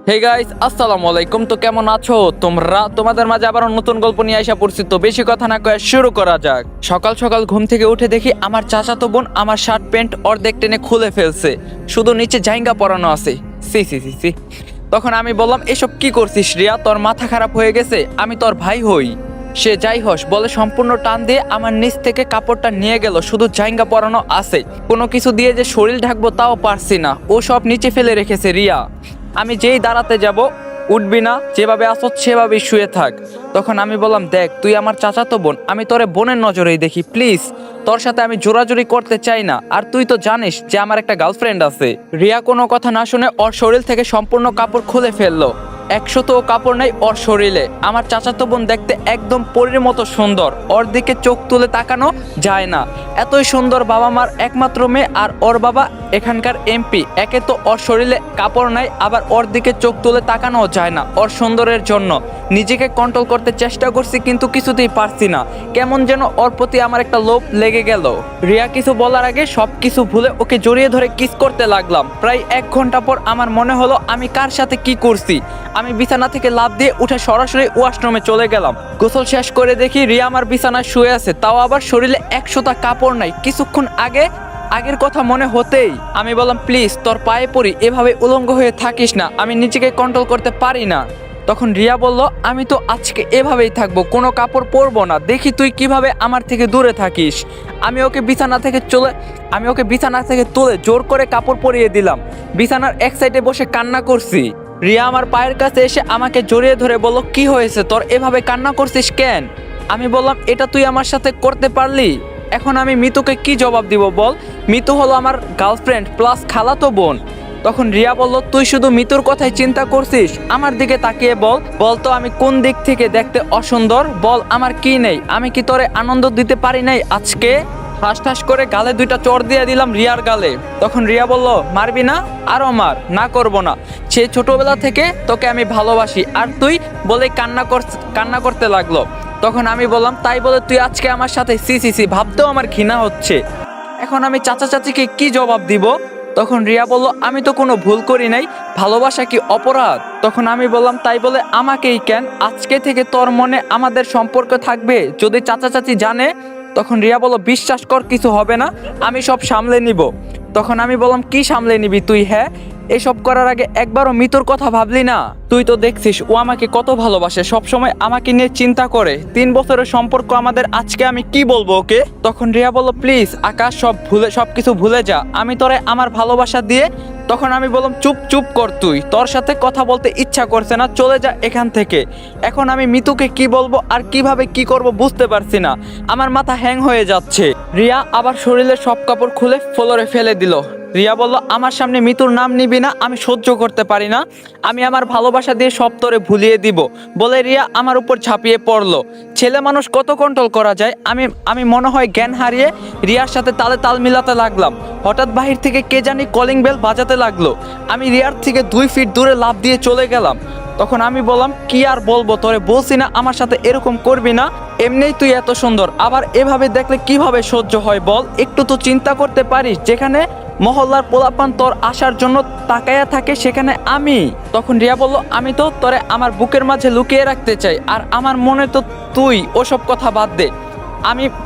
Hey guys, আসসালামু আলাইকুম। তো কেমন আছো তোমরা? তোমাদের মাঝে আবার নতুন গল্প নিয়ে আসা পড়ছি। তো বেশি কথা না কয়ে শুরু করা যাক। সকাল সকাল ঘুম থেকে উঠে দেখি আমার চাচাতো বোন আমার শার্ট প্যান্ট অর্ধেক টেনে খুলে ফেলছে, শুধু নিচে জাইঙ্গা পরানো আছে। সি সি সি সি। তখন আমি বললাম, এসব কি করছিস রিয়া? তোর মাথা খারাপ হয়ে গেছে? আমি তোর ভাই হই। সে যাই হস বলে সম্পূর্ণ টান দিয়ে আমার নিচ থেকে কাপড়টা নিয়ে গেল, শুধু জাইঙ্গা পরানো আছে। কোনো কিছু দিয়ে যে শরীর ঢাকবো তাও পারছি না, ও সব নিচে ফেলে রেখেছে। রিয়া, আমি যেই দাঁড়াতে যাব, উঠবি না, যেভাবে আসো সেভাবেই শুয়ে থাক। তখন আমি বললাম, দেখ তুই আমার চাচাতো বোন, আমি তোরে বোনের নজরেই দেখি, প্লিজ তোর সাথে আমি জোরাজুরি করতে চাই না। আর তুই তো জানিস যে আমার একটা গার্লফ্রেন্ড আছে। রিয়া কোনো কথা না শুনে ওর শরীর থেকে সম্পূর্ণ কাপড় খুলে ফেললো। 100 কাপড় নাই ওর শরীরে। আমার চাচাতো বোন দেখতে একদম পরীর মতো সুন্দর, ওর দিকে চোখ তুলে তাকানো যায় না। এতই সুন্দর বাবা মার একমাত্র মেয়ে, আর ওর বাবা এখানকার এমপি। একে তো ওর শরীরে কাপড় নাই, আবার ওর দিকে চোখ তুলে তাকানো যায় না। ওর সুন্দরের জন্য নিজেকে কন্ট্রোল করতে চেষ্টা করছি, কিন্তু কিছুতেই পারছি না। কেমন যেন ওর প্রতি আমার একটা লোভ লেগে গেল। রিয়া কিছু বলার আগে সবকিছু ভুলে ওকে জড়িয়ে ধরে কিস করতে লাগলাম। প্রায় 1 ঘন্টা পর আমার মনে হলো আমি কার সাথে কি করছি। আমি বিছানা থেকে লাফ দিয়ে উঠে সরাসরি ওয়াশরুমে চলে গেলাম। গোসল শেষ করে দেখি রিয়া আমার বিছানায় শুয়ে আছে, তাও আবার শরীরে 100টা কাপড় নাই। কিছুক্ষণ আগের কথা মনে হতেই আমি বললাম, প্লিজ তোর পায়ে পড়ি, এভাবে উলঙ্গ হয়ে থাকিস না, আমি নিজেকে কন্ট্রোল করতে পারি না। তখন রিয়া বলল, আমি তো আজকে এভাবেই থাকবো, কোনো কাপড় পরবো না, দেখি তুই কিভাবে আমার থেকে দূরে থাকিস। আমি ওকে বিছানা থেকে তুলে জোর করে কাপড় পরিয়ে দিলাম। বিছানার এক সাইডে বসে কান্না করছি। রিয়া আমার পায়ের কাছে এসে আমাকে জড়িয়ে ধরে বলল, কি হয়েছে তোর, এভাবে কান্না করছিস কেন? আমি বললাম, এটা তুই আমার সাথে করতে পারলি? এখন আমি মিতুকে কি জবাব দিব বল? মিতু হলো আমার গার্লফ্রেন্ড প্লাস খালাতো বোন। তখন রিয়া বলল, তুই শুধু মিতুর কথাই চিন্তা করছিস? আমার দিকে তাকিয়ে বল তো আমি কোন দিক থেকে দেখতে অসুন্দর? বল আমার কি নেই? আমি কি তোরে আনন্দ দিতে পারি নাই আজকে? ঠাস ঠাস করে গালে 2টা চড় দিয়ে দিলাম রিয়ার গালে। তখন রিয়া বলল, মারবি না? আরো মার। না, করব না। সে ছোটবেলা থেকে তোকে আমি ভালোবাসি, আর তুই বলে কান্না করতে লাগলো। তখন আমি বললাম, তাই বলে তুই আজকে আমার সাথে? সি সি সি, ভাবতেও আমার ঘৃণা হচ্ছে। এখন আমি চাচা চাচিকে কি জবাব দিব? তখন রিয়া বলল, আমি তো কোনো ভুল করি নাই, ভালোবাসা কি অপরাধ? তখন আমি বললাম, তাই বলে আমাকেই কেন? আজকে থেকে তোর মনে আমাদের সম্পর্ক থাকবে, যদি চাচা চাচি জানে? তখন রিয়া বলল, বিশ্বাস কর কিছু হবে না, আমি সব সামলে নিব। তখন আমি বললাম, কি সামলে নিবি তুই? হ্যাঁ, এসব করার আগে একবারও মিতুর কথা ভাবলি না? তুই তো দেখছিস ও আমাকে কত ভালোবাসে, সবসময় আমাকে নিয়ে চিন্তা করে। 3 বছরের সম্পর্ক আমাদের, আজকে আমি কি বলবো ওকে? তখন রিয়া বলল, প্লিজ আকাশ, সবকিছু ভুলে যা, আমি তোরে আমার ভালোবাসা দিয়ে। তখন আমি বললাম, চুপ কর তুই, তোর সাথে কথা বলতে ইচ্ছা করছে না, চলে যা এখান থেকে। এখন আমি মিতুকে কি বলবো আর কিভাবে কি করব বুঝতে পারছি না, আমার মাথা হ্যাং হয়ে যাচ্ছে। রিয়া আবার শরীরের সব কাপড় খুলে ফ্লোরে ফেলে দিল। রিয়া বলল, আমার সামনে মিতুর নাম নিবি না, আমি সহ্য করতে পারি না, আমি আমার ভালোবাসা দিয়ে সব তোরে ভুলিয়ে দিব। বলে রিয়া আমার উপর ঝাঁপিয়ে পড়লো। ছেলে মানুষ কত কন্ট্রোল করা যায়? আমি মনে হয় জ্ঞান হারিয়ে রিয়ার সাথে তালে তাল মিলাতে লাগলাম। হঠাৎ বাহির থেকে কে জানি কলিং বেল বাজাতে লাগলো। আমি রিয়ার থেকে 2 ফিট দূরে লাফ দিয়ে চলে গেলাম। তখন আমি বললাম, কি আর বলবো, তোরে বলছি না আমার সাথে এরকম করবি না? এমনিই তুই এত সুন্দর, আবার এভাবে দেখলে কিভাবে সহ্য হয় বল? একটু তো চিন্তা করতে পারিস, যেখানে মহল্লার পোলাপান তোর আসার জন্য তাকায়া থাকে, সেখানে আমি। তখন রিয়া বলল, আমি তো তোরে আমার বুকের মাঝে লুকিয়ে রাখতে চাই, আর আমার মনে তো তুই। ওসব কথা বাদ দে।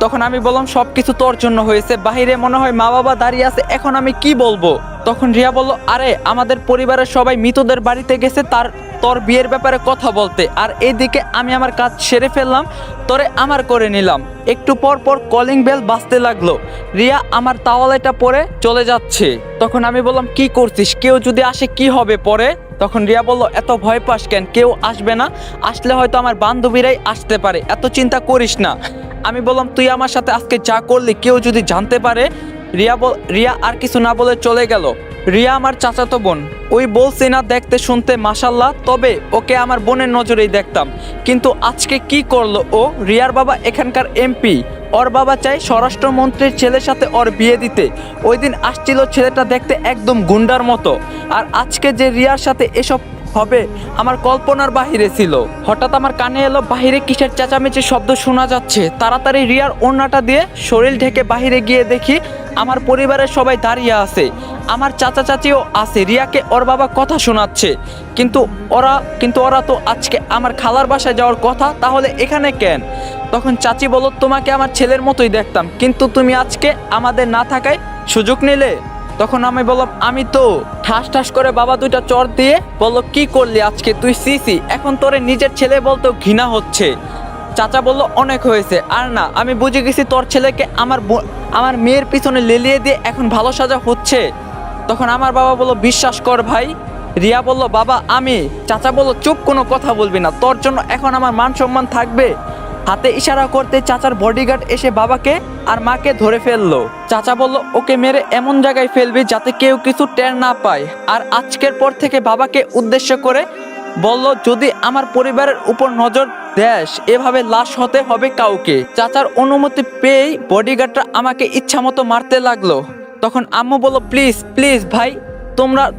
তখন আমি বললাম, সবকিছু তোর জন্য হয়েছে, বাহিরে মনে হয় মা বাবা দাঁড়িয়ে আছে, এখন আমি কি বলবো? তখন রিয়া বলল, আরে আমাদের পরিবারের সবাই মৃতদের বাড়িতে গেছে তোর বিয়ের ব্যাপারে কথা বলতে, আর এইদিকে আমি আমার কাজ সেরে ফেললাম, তোরে আমার করে নিলাম। একটু পর কলিং বেল বাজতে লাগলো। রিয়া আমার তাওয়ালেটা পরে চলে যাচ্ছে। তখন আমি বললাম, কি করছিস? কেউ যদি আসে কি হবে পরে? তখন রিয়া বলল, এত ভয় পাস কেন? কেউ আসবে না, আসলে হয়তো আমার বান্ধবীরাই আসতে পারে, এত চিন্তা করিস না। আমি বললাম, তুই আমার সাথে আজকে যা করলি কেউ যদি জানতে পারে? রিয়া আর কিছু না বলে চলে গেল। রিয়া আমার চাচাতো বোন, ওই বলছি না দেখতে শুনতে মাশাল্লাহ, তবে ওকে আমার বোনের নজরেই দেখতাম। কিন্তু আজকে কি করলো ও? রিয়ার বাবা এখানকার এমপি, ওর বাবা চাই স্বরাষ্ট্রমন্ত্রীর ছেলের সাথে ওর বিয়ে দিতে। ওই দিন আসছিল ছেলেটা দেখতে একদম গুন্ডার মতো, আর আজকে যে রিয়ার সাথে এসব হবে আমার কল্পনার বাহিরে ছিল। হঠাৎ আমার কানে এলো বাহিরে কিসের চেঁচামেচি শব্দ শোনা যাচ্ছে। তাড়াতাড়ি রিয়ার ওড়নাটা দিয়ে শরীর ঢেকে বাহিরে গিয়ে দেখি আমার পরিবারের সবাই দাঁড়িয়ে আছে, আমার চাচা চাচিও আছে, রিয়াকে ওর বাবা কথা শোনাচ্ছে, কিন্তু ওরা তো আজকে আমার খালার বাসায় যাওয়ার কথা, তাহলে এখানে কেন? তখন চাচি বলল, তোমাকে আমার ছেলের মতোই দেখতাম, কিন্তু তুমি আজকে আমাদের না থাকায় সুযোগ নিলে। তখন আমি বললাম, আমি তো ঠাস ঠাস করে বাবা দুইটা চর দিয়ে বলল, কি করলি আজকে তুই? সিসি, এখন তোরে নিজের ছেলে বলতেও ঘৃণা হচ্ছে। চাচা বলল, অনেক হয়েছে, আর না, আমি বুঝে গেছি তোর ছেলেকে আমার মেয়ের পিছনে লেলিয়ে দিয়ে এখন ভালো সাজা হচ্ছে। তখন আমার বাবা বলল, বিশ্বাস কর ভাই। রিয়া বলল, বাবা আমি। চাচা বলল, চুপ, কোনো কথা বলবি না, তোর জন্য এখন আমার মান সম্মান থাকবে। হাতে ইশারা করতে চাচার বডিগার্ড এসে বাবাকে আর মাকে ধরে ফেললো। চাচা বলল, ওকে মেরে এমন জায়গায় ফেলবি যাতে কেউ কিছু টের না পায়। আর আজকের পর থেকে বাবাকে উদ্দেশ্য করে বলল, যদি আমার পরিবারের উপর নজর দেশ, এভাবে লাশ হতে হবে কাউকে। চাচার অনুমতি পেয়েই বডিগার্ডটা আমাকে ইচ্ছামতো মারতে লাগলো। তখন আম্মু বলল, প্লিজ প্লিজ ভাই,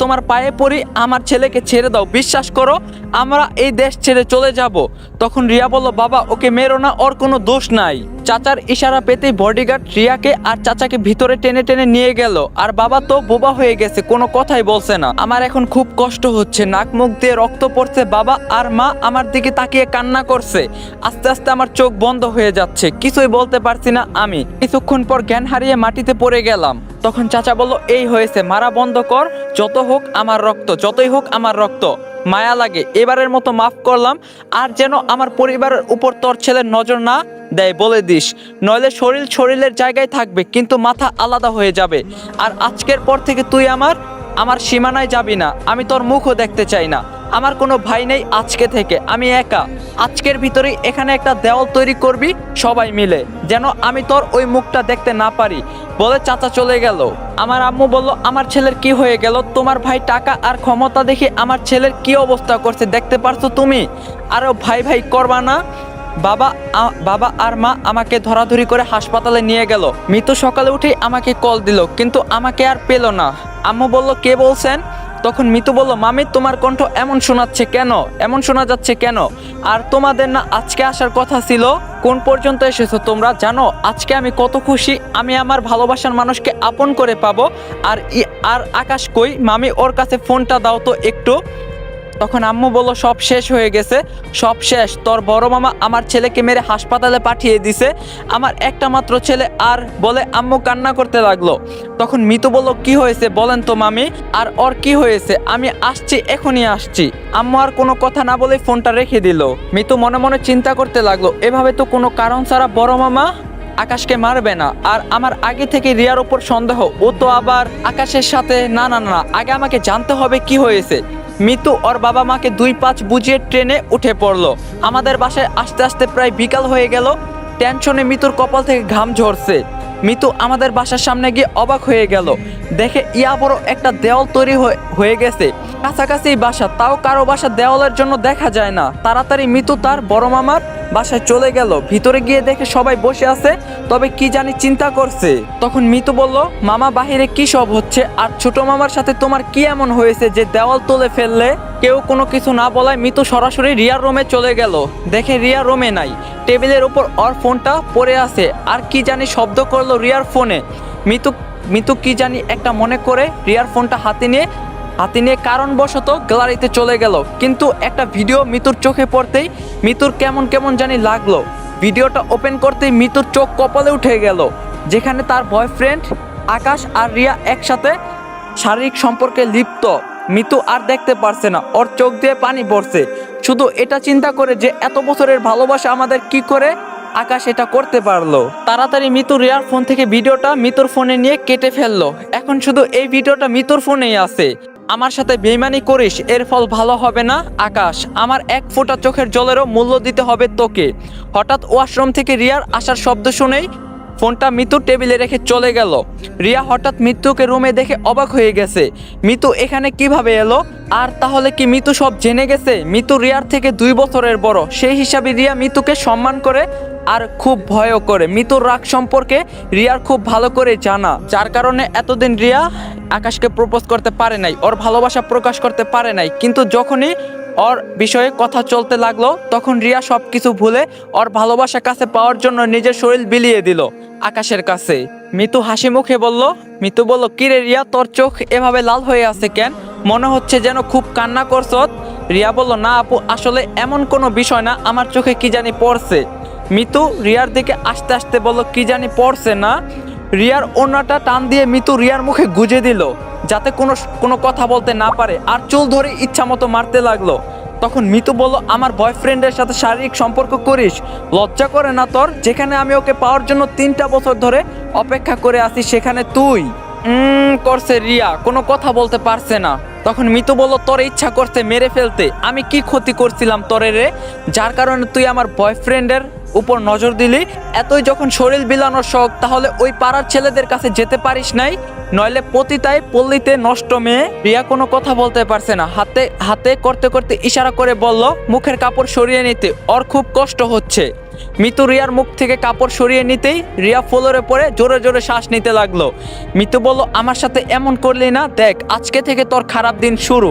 তোমার পায়ে পড়ি, আমার ছেলেকে ছেড়ে দাও, বিশ্বাস করো আমরা এই দেশ ছেড়ে চলে যাব। তখন রিয়া বলল, বাবা ওকে মেরো না, ওর কোনো দোষ নাই। চাচার ইশারা পেতেই বডিগার্ড রিয়াকে আর চাচাকে ভিতরে টেনে টেনে নিয়ে গেল। আর বাবা তো বোবা হয়ে গেছে, কোনো কথাই বলছে না। আমার এখন খুব কষ্ট হচ্ছে, নাক মুখ দিয়ে রক্ত পড়ছে। বাবা আর মা আমার দিকে তাকিয়ে কান্না করছে। আস্তে আস্তে আমার চোখ বন্ধ হয়ে যাচ্ছে, কিছুই বলতে পারছি না। আমি কিছুক্ষণ পর জ্ঞান হারিয়ে মাটিতে পড়ে গেলাম। তখন চাচা বলল, এই হয়েছে, মারা বন্ধ কর, যত হোক আমার রক্ত, যতই হোক আমার রক্ত, মায়া লাগে, এবারের মতো মাফ করলাম। আর যেন আমার পরিবারের উপর তোর ছেলের নজর না দেয় বলে দিস, নইলে শরীরের জায়গায় থাকবে কিন্তু মাথা আলাদা হয়ে যাবে। আর আজকের পর থেকে তুই আমার সীমানায় যাবি না, আমি তোর মুখও দেখতে চাই না। আমার কোনো ভাই নেই, আজকে থেকে আমি একা। আজকের ভিতরেই এখানে একটা দেওয়াল তৈরি করবি সবাই মিলে, যেন আমি তোর ওই মুখটা দেখতে না পারি। বলে চাচা চলে গেল। আমার আম্মু বলল, আমার ছেলের কি হয়ে গেল? তোমার ভাই টাকা আর ক্ষমতা দেখে আমার ছেলের কি অবস্থা করছে দেখতে পারছো তুমি? আরো ভাই ভাই করবা না? বাবা আর মা আমাকে ধরাধরি করে হাসপাতালে নিয়ে গেল। মিতু সকালে উঠেই আমাকে কল দিল, কিন্তু আমাকে আর পেল না। আম্মু বলল, কে বলছেন? তখন মিতু বলল, মামি তোমার কণ্ঠ এমন শোনাচ্ছে কেন, এমন শোনা যাচ্ছে কেন? আর তোমাদের না আজকে আসার কথা ছিল? কোন পর্যন্ত এসেছো তোমরা? জানো আজকে আমি কত খুশি, আমি আমার ভালোবাসার মানুষকে আপন করে পাবো। আর আকাশ কই? মামি ওর কাছে ফোনটা দাও তো একটু। তখন আম্মু বলল, সব শেষ হয়ে গেছে, সব শেষ। তোর বড় মামা আমার ছেলেকে মেরে হাসপাতালে পাঠিয়ে দিছে, আমার একটা মাত্র ছেলে। আর বলে আম্মু কান্না করতে লাগলো। তখন মিতু বলল, কি হয়েছে বলেন তো মামি, আর ওর কি হয়েছে? আমি আসছি, এখনই আসছি। আম্মু আর কোনো কথা না বলে ফোনটা রেখে দিল। মিতু মনে মনে চিন্তা করতে লাগলো, এভাবে তো কোনো কারণ ছাড়া বড় মামা আকাশকে মারবে না। আর আমার আগে থেকে রিয়ার উপর সন্দেহ, ও তো আবার আকাশের সাথে। না না না, আগে আমাকে জানতে হবে কি হয়েছে। মিতু ওর বাবা মাকে 2-5 বুঝিয়ে ট্রেনে উঠে পড়লো। আমাদের বাসায় আসতে আসতে প্রায় বিকাল হয়ে গেল। টেনশনে মিতুর কপাল থেকে ঘাম ঝরছে। মিতু আমাদের বাসার সামনে গিয়ে অবাক হয়ে গেল, দেখে ইয়া বড় একটা দেওয়াল তৈরি হয়ে গেছে। কাছাকাছি বাসা, তাও কারো বাসা দেওয়ালের জন্য দেখা যায় না। তাড়াতাড়ি মিতু তার বড় মামার বাসায় চলে গেল। ভিতরে গিয়ে দেখে সবাই বসে আছে, তবে কি জানি চিন্তা করছে। তখন মিতু বলল, মামা বাহিরে কি সব হচ্ছে? আর ছোট মামার সাথে তোমার কি এমন হয়েছে যে দেওয়াল তুলে ফেললে? কেউ কোনো কিছু না বলায় মিতু সরাসরি রিয়ার রুমে চলে গেল। দেখে রিয়া রুমে নাই, টেবিলের উপর ওর ফোনটা পড়ে আছে। আর কি জানি শব্দ করলো রিয়ার ফোনে। মিতু কি জানি একটা মনে করে রিয়ার ফোনটা হাতে নিয়ে কারণবশত গ্যালারিতে চলে গেল। কিন্তু একটা ভিডিও মিতুর চোখে পড়তেই মিতুর কেমন কেমন জানি লাগলো। ভিডিওটা ওপেন করতেই মিতুর চোখ কপালে উঠে গেল, যেখানে তার বয়ফ্রেন্ড আকাশ আর রিয়া একসাথে শারীরিক সম্পর্কে লিপ্ত। মিতু আর দেখতে পারছে না, ওর চোখ দিয়ে পানি পড়ছে, শুধু এটা চিন্তা করে যে এত বছরের ভালোবাসা আমাদের কি করে আকাশ এটা করতে পারলো। তাড়াতাড়ি মিতু রিয়ার ফোন থেকে ভিডিওটা মিতুর ফোনে নিয়ে কেটে ফেললো। এখন শুধু এই ভিডিওটা মিতুর ফোনেই আছে। আমার সাথে বেইমানি করিস, এর ফল ভালো হবে না আকাশ। আমার এক ফোঁটা চোখের জলেরও মূল্য দিতে হবে তোকে। হঠাৎ ওয়াশরুম থেকে রিয়ার আসার শব্দ শুনেই ফোনটা মিতু টেবিলে রেখে চলে গেল। রিয়া হঠাৎ মিতুকে রুমে দেখে অবাক হয়ে গেছে। মিতু এখানে কিভাবে এলো? আর তাহলে কি মিতু সব জেনে গেছে? মিতু রিয়ার থেকে 2 বছরের বড়, সেই হিসাবে রিয়া মিতুকে সম্মান করে আর খুব ভয়ও করে। মিতুর রাগ সম্পর্কে রিয়ার খুব ভালো করে জানা, যার কারণে এতদিন রিয়া আকাশকে প্রপোজ করতে পারে নাই, ওর ভালোবাসা প্রকাশ করতে পারে নাই। কিন্তু যখনই ওর বিষয়ে কথা চলতে লাগলো। তখন রিয়া সবকিছু ভুলে ওর ভালোবাসা কাছে পাওয়ার জন্য নিজের শরীর বিলিয়ে দিল আকাশের কাছে। মিতু হাসি মুখে বলল, মিতু বলল, কিরে রিয়া, তোর চোখ এভাবে লাল হয়ে আছে কেন? মনে হচ্ছে যেন খুব কান্না করছত। রিয়া বলল, না আপু, আসলে এমন কোনো বিষয় না, আমার চোখে কি জানি পড়ছে। মিতু রিয়ার দিকে আস্তে আস্তে বলল, কি জানি পড়ছে না? রিয়ার ওড়নাটা টান দিয়ে মিতু রিয়ার মুখে গুজে দিল যাতে কোনো কথা বলতে না পারে, আর চুল ধরে ইচ্ছা মতো মারতে লাগলো। তখন মিতু বলল, আমার বয়ফ্রেন্ডের সাথে শারীরিক সম্পর্ক করিস? লজ্জা করে না তোর? যেখানে আমি ওকে পাওয়ার জন্য 3টা বছর ধরে অপেক্ষা করে আছি, সেখানে তুই করছে। রিয়া কোনো কথা বলতে পারছে না। তখন মিতু বলল, তোর ইচ্ছা করছে মেরে ফেলতে। আমি কি ক্ষতি করছিলাম তোরে রে, যার কারণে তুই আমার বয়ফ্রেন্ডের উপর নজর দিলি? এতই যখন শরীর বিলানোর শখ, তাহলে ওই পাড়ার ছেলেদের কাছে যেতে পারিস নাই? নইলে পতিতায় পল্লীতে নষ্ট মেয়ে। রিয়া কোনো কথা বলতে পারছে না, হাতে হাতে করতে করতে ইশারা করে বলল মুখের কাপড় সরিয়ে নিতে, ওর খুব কষ্ট হচ্ছে। মিতু রিয়ার মুখ থেকে কাপড় সরিয়ে নিতেই রিয়া ফ্লোরে পড়ে জোরে জোরে শ্বাস নিতে লাগলো। মিতু বলল, আমার সাথে এমন করলি না, দেখ আজকে থেকে তোর খারাপ দিন শুরু।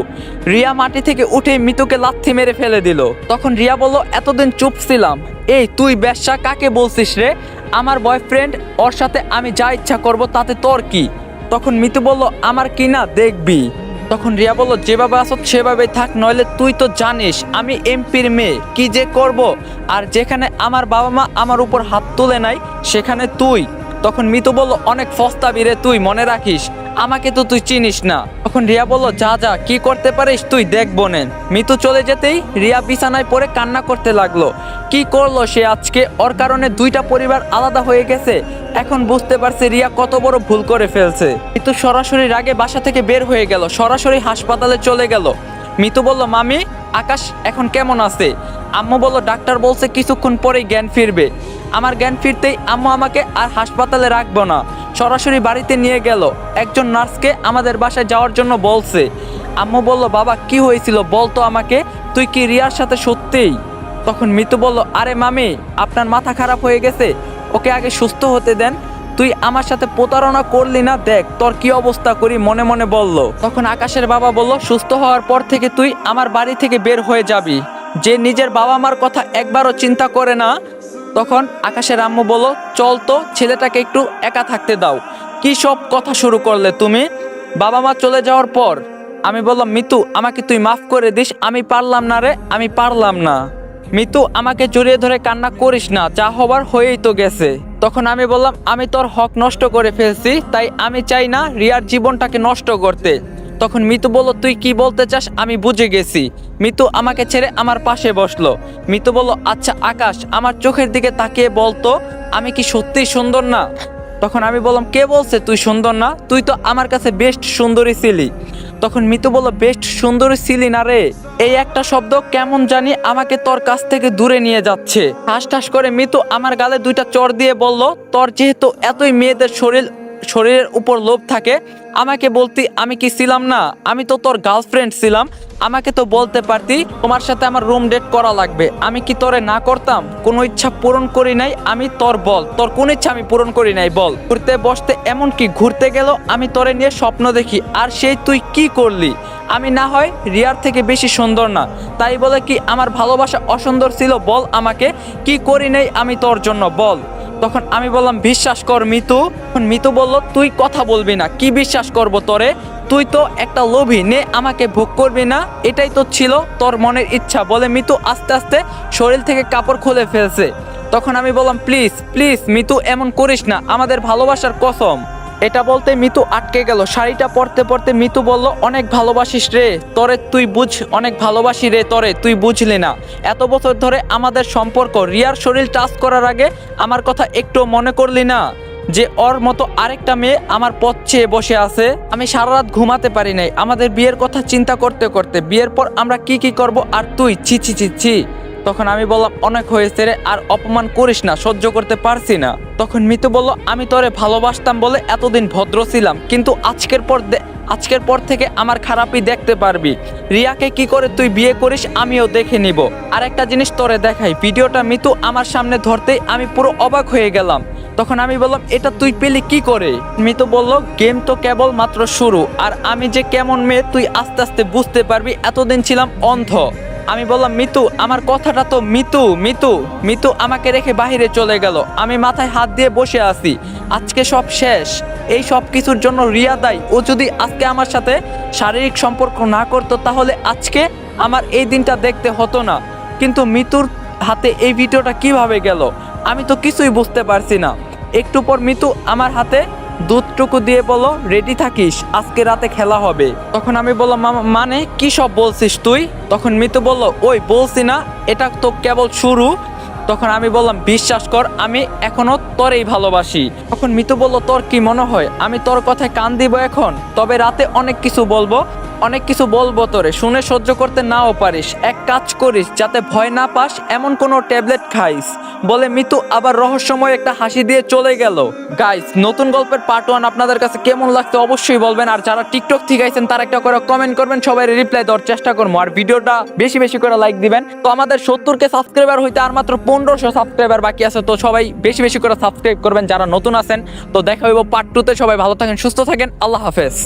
রিয়া মাটি থেকে উঠে মিতুকে লাথি মেরে ফেলে দিল। তখন রিয়া বলল, এতদিন চুপ ছিলাম, এই তুই বেশ্যা কাকে বলছিস রে? আমার বয়ফ্রেন্ড, ওর সাথে আমি যা ইচ্ছা করব, তাতে তোর কি? তখন মিতু বলল, আমার কি না দেখবি। তখন রিয়া বলল, যেভাবে আসো সেভাবেই থাক, নইলে তুই তো জানিস আমি এমপির মেয়ে, কি যে করব। আর যেখানে আমার বাবা মা আমার উপর হাত তুলে নাই, সেখানে তুই। তখন মিতু বলল, অনেক ফস্তাবি রে তুই, মনে রাখিস আমাকে তো তুই চিনিস না। তখন রিয়া বলল, যা যা কি করতে পারিস তুই দেখ বোনেন। মিতু চলে যেতেই রিয়া বিছানায় পড়ে কান্না করতে লাগলো। কি করলো সে আজকে? ওর কারণে 2টা পরিবার আলাদা হয়ে গেছে। এখন বুঝতে পারছে রিয়া কত বড় ভুল করে ফেলছে। মিতু সরাসরি রাগে বাসা থেকে বের হয়ে গেল, সরাসরি হাসপাতালে চলে গেল। মিতু বলল, মামি, আকাশ এখন কেমন আছে? আম্মু বলল, ডাক্তার বলছে কিছুক্ষণ পরেই জ্ঞান ফিরবে। আমার জ্ঞান ফিরতেই আম্মু আমাকে আর হাসপাতালে রাখবো না, সরাসরি বাড়িতে নিয়ে গেল। একজন নার্সকে আমাদের বাসায় যাওয়ার জন্য বলছে। আম্মু বলল, বাবা কি হয়েছিল বলতো আমাকে, তুই কি রিয়ার সাথে সত্যিই? তখন মিতু বলল, আরে মামি, আপনার মাথা খারাপ হয়ে গেছে, ওকে আগে সুস্থ হতে দেন। তুই আমার সাথে প্রতারণা করলি না, দেখ তোর কি অবস্থা করি, মনে মনে বলল। তখন আকাশের বাবা বলল, সুস্থ হওয়ার পর থেকে তুই আমার বাড়ি থেকে বের হয়ে যাবি। যে নিজের বাবা মার কথা একবারও চিন্তা করে না। তখন আকাশের আম্মু বলল, চল তো, ছেলেটাকে একটু একা থাকতে দাও। কি সব কথা শুরু করলে তুমি? বাবা মা চলে যাওয়ার পর আমি বললাম, মিতু আমাকে তুই মাফ করে দিস, আমি পারলাম না রে, আমি পারলাম না। মিতু আমাকে জড়িয়ে ধরে কান্না করিস না, যা হবার হয়েই তো গেছে। তখন আমি বললাম, আমি তোর হক নষ্ট করে ফেলছি, তাই আমি চাই না রিয়ার জীবনটাকে নষ্ট করতে। তখন মিতু বলল, তুই কি বলতে চাস আমি বুঝে গেছি। মিতু আমাকে ছেড়ে আমার পাশে বসলো। মিতু বলল, আচ্ছা আকাশ, আমার চোখের দিকে তাকিয়ে বলতো, আমি কি সত্যিই সুন্দর না? তখন আমি বললাম, কে বলছে তুই সুন্দর না? তুই তো আমার কাছে বেস্ট সুন্দরী ছিলি। তখন মিতু বলল, বেস্ট সুন্দরী ছিলি না রে, এই একটা শব্দ কেমন জানি আমাকে তোর কাছ থেকে দূরে নিয়ে যাচ্ছে। ঠাস ঠাস করে মিতু আমার গালে 2টা চড় দিয়ে বলল, তোর যেহেতু এতই মেয়েদের শরীরের উপর লোভ থাকে, আমাকে বলতি আমি কি ছিলাম না? আমি তো তোর গার্লফ্রেন্ড ছিলাম, আমাকে তো বলতে পারতি তোমার সাথে আমার রুম ডেট করা লাগবে। আমি কি তোরে না করতাম? কোনো ইচ্ছা পূরণ করি নাই আমি তোর? বল, তোর কোন ইচ্ছা আমি পূরণ করি নাই বল? ঘুরতে বসতে এমন কি ঘুরতে গেল আমি তোরে নিয়ে স্বপ্ন দেখি, আর সেই তুই কি করলি? আমি না হয় রিয়ার থেকে বেশি সুন্দর না, তাই বলে কি আমার ভালোবাসা অসুন্দর ছিল? বল আমাকে, কি করি নাই আমি তোর জন্য বল? তখন আমি বললাম, বিশ্বাস কর মিতু। তখন মিতু বলল, তুই কথা বলবি না, কি বিশ্বাস করব তোরে? তুই তো একটা লোভী, নে আমাকে ভোগ করবি না, এটাই তো ছিল তোর মনের ইচ্ছা বলে মিতু আস্তে আস্তে শরীর থেকে কাপড় খুলে ফেলছে। তখন আমি বললাম, প্লিজ প্লিজ মিতু, এমন করিস না, আমাদের ভালোবাসার কসম। এটা বলতে মিতু আটকে গেল। শাড়িটা পরতে পরতে মিতু বলল, অনেক ভালোবাসিস রে তোরে, তুই বুঝ, অনেক ভালোবাসি রে তোরে, তুই বুঝলি না। এত বছর ধরে আমাদের সম্পর্ক, রিয়ার শরীর টাচ করার আগে আমার কথা একটু মনে করলি না যে ওর মতো আরেকটা মেয়ে আমার পথ চেয়ে বসে আছে? আমি সারা রাত ঘুমাতে পারি নাই আমাদের বিয়ের কথা চিন্তা করতে করতে, বিয়ের পর আমরা কি কি করব, আর তুই ছি ছি ছি ছি। তখন আমি বললাম, অনেক হয়েছে রে, আর অপমান করিস না, সহ্য করতে পারছি না। তখন মিতু বলল, আমি তোরে ভালোবাসতাম বলে এতদিন ভদ্র ছিলাম, কিন্তু আজকের পর থেকে আমার খারাপই দেখতে পারবি। রিয়াকে কি করে তুই বিয়ে করিস আমিও দেখে নিব। আর একটা জিনিস তোরে দেখাই, ভিডিওটা মিতু আমার সামনে ধরতেই আমি পুরো অবাক হয়ে গেলাম। তখন আমি বললাম, এটা তুই পেলি কি করে? মিতু বলল, গেম তো কেবল মাত্র শুরু, আর আমি যে কেমন মেয়ে তুই আস্তে আস্তে বুঝতে পারবি, এতদিন ছিলাম অন্ধ। আমি বললাম মিতু আমার কথাটা তো মিতু মিতু মিতু আমাকে রেখে বাইরে চলে গেল। আমি মাথায় হাত দিয়ে বসে আছি, আজকে সব শেষ। এই সব কিছুর জন্য রিয়া দায়ী। ও যদি আজকে আমার সাথে শারীরিক সম্পর্ক না করতো তাহলে আজকে আমার এই দিনটা দেখতে হতো না। কিন্তু মিতুর হাতে এই ভিডিওটা কিভাবে গেল আমি তো কিছুই বুঝতে পারছি না। একটু পর মিতু আমার হাতে দুধটুকু দিয়ে বলো রেডি থাকিস, আজকে রাতে খেলা হবে। তখন আমি বললাম মানে কি সব বলছিস তুই? তখন মিতু বলল ওই বলছি না, এটা তো কেবল শুরু। তখন আমি বললাম বিশ্বাস কর আমি এখনো তোরেই ভালোবাসি। তখন মিতু বলল তোর কি মনে হয় আমি তোর কথায় কান দিব এখন? তবে রাতে অনেক কিছু বলবো, অনেক কিছু বলবো তোরে, শুনে সহ্য করতে নাও পারিস। এক কাজ করিস যাতে ভয় না পাস এমন কোনো ট্যাবলেট খাইস। বলে মিতু আবার রহস্যময় একটা হাসি দিয়ে চলে গেল। গাইস নতুন গল্পের পার্ট 1 আপনাদের কাছে কেমন লাগছে অবশ্যই বলবেন। আর যারা টিকটক থেকে আইছেন তারা একটা করে কমেন্ট করবেন, সবাই রিপ্লাই দেওয়ার চেষ্টা করবো। আর ভিডিওটা বেশি বেশি করে লাইক দিবেন। তো আমাদের 70K সাবস্ক্রাইবার হইতে আর মাত্র 1500 সাবস্ক্রাইবার বাকি আছে, তো সবাই বেশি বেশি করে সাবস্ক্রাইব করবেন যারা নতুন আছেন। তো দেখা হইব পার্ট 2 তে। সবাই ভালো থাকেন, সুস্থ থাকেন, আল্লাহ হাফেজ।